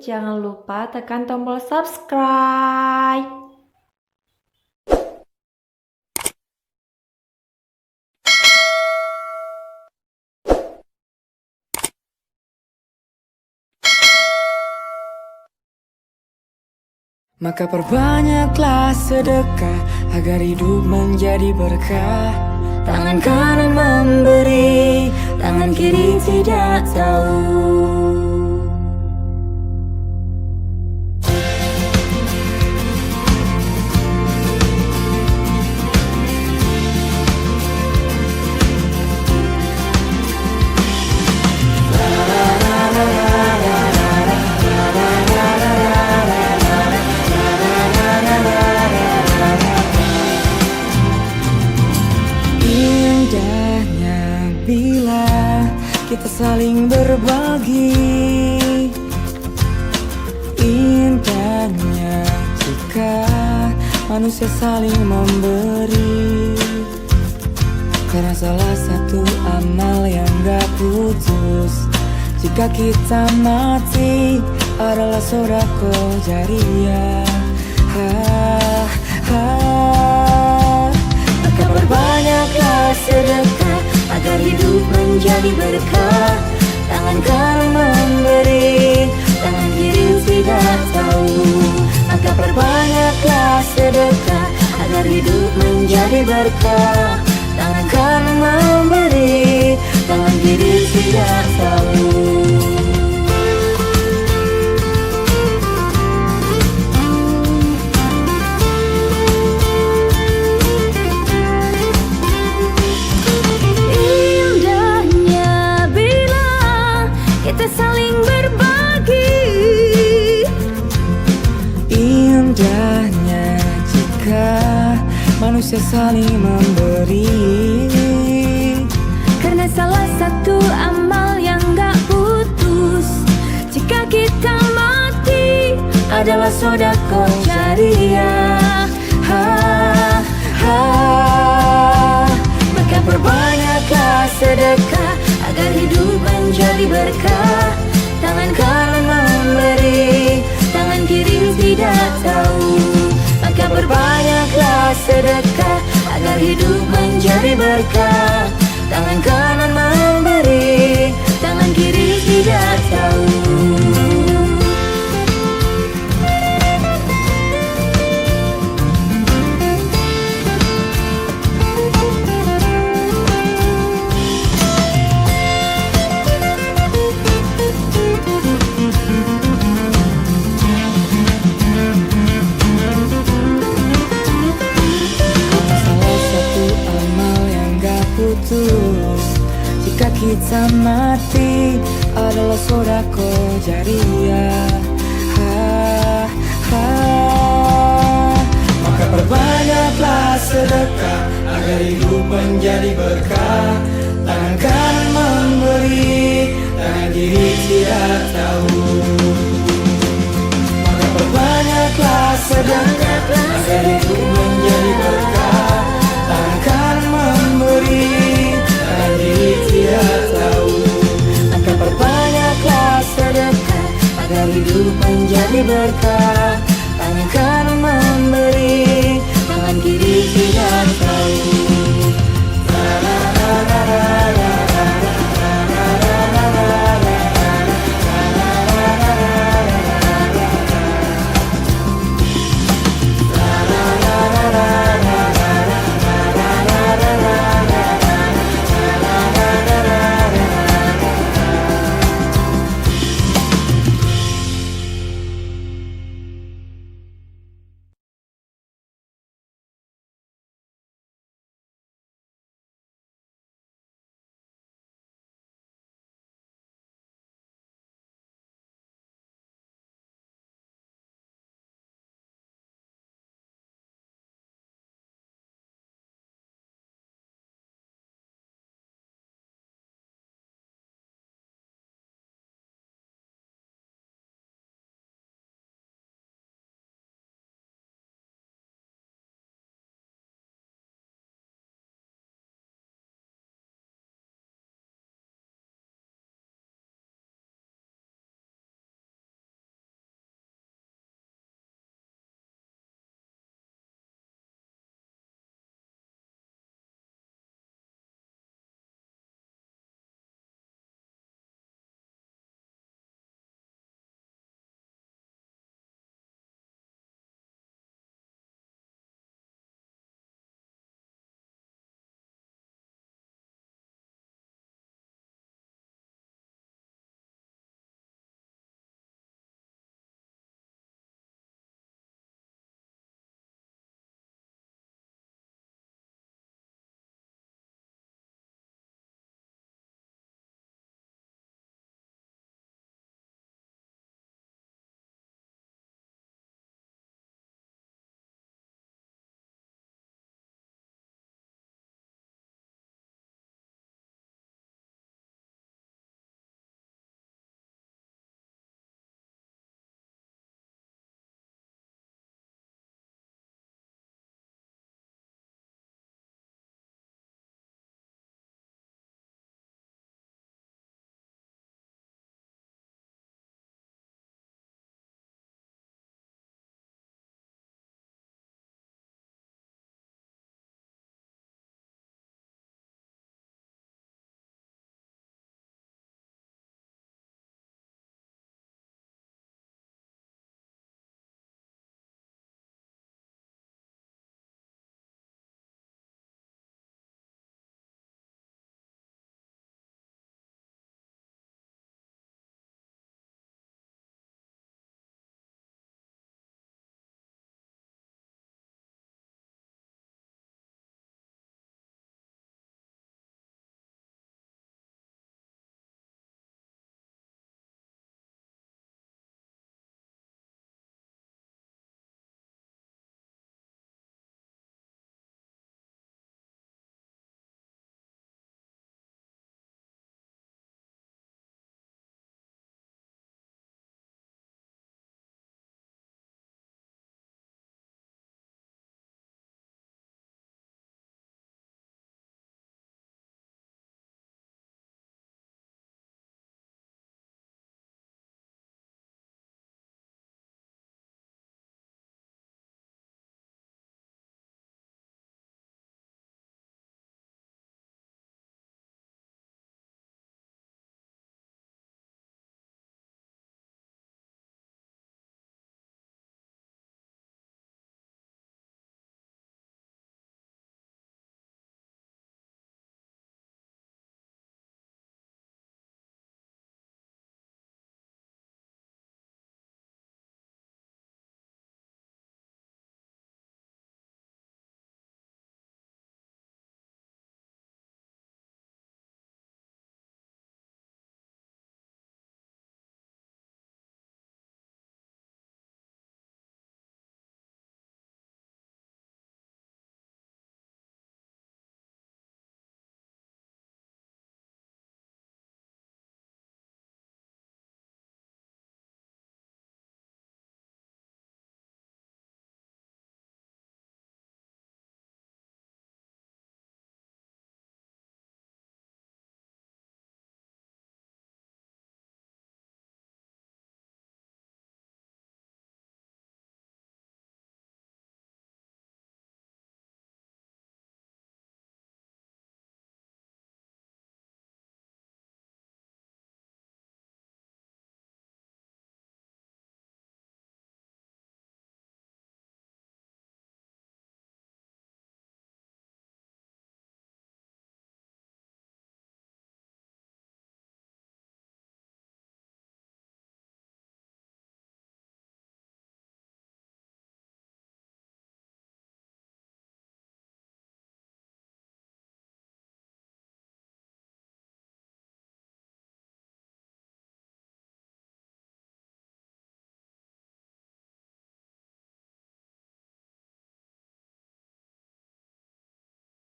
Jangan lupa tekan tombol subscribe. Maka perbanyaklah sedekah agar hidup menjadi berkah. Tangan kanan memberi, tangan kiri tidak tahu. Indahnya bila kita saling berbagi, indahnya jika manusia saling memberi. Karena salah satu amal yang gak putus, jika kita mati adalah sodaqoh jariyah. Maka perbanyaklah sedekah agar hidup menjadi berkah. Tangan kanan memberi, tangan kiri tidak tahu. Maka perbanyaklah sedekah agar hidup menjadi berkah. Tangan kanan memberi, tangan kiri tidak tahu. Indahnya jika manusia saling memberi. Karena salah satu amal yang gak putus, jika kita mati adalah sodaqoh jariyah. Maka perbanyaklah sedekah agar hidup menjadi berkah. Tangan kanan memberi, tangan kiri tidak tahu. Maka perbanyaklah sedekah agar hidup menjadi berkah. Tangan kanan memberi, tangan kiri tidak tahu. Jika kita mati adalah sodaqoh jariyah. Maka perbanyaklah sedekah agar hidup menjadi berkah. Tangan kanan memberi, tangan kiri tidak tahu. Maka perbanyaklah sedekah agar hidup menjadi berkah. Tangan kanan memberi, tangan kiri tidak tahu. Maka perbanyaklah sedekah agar hidup menjadi berkah.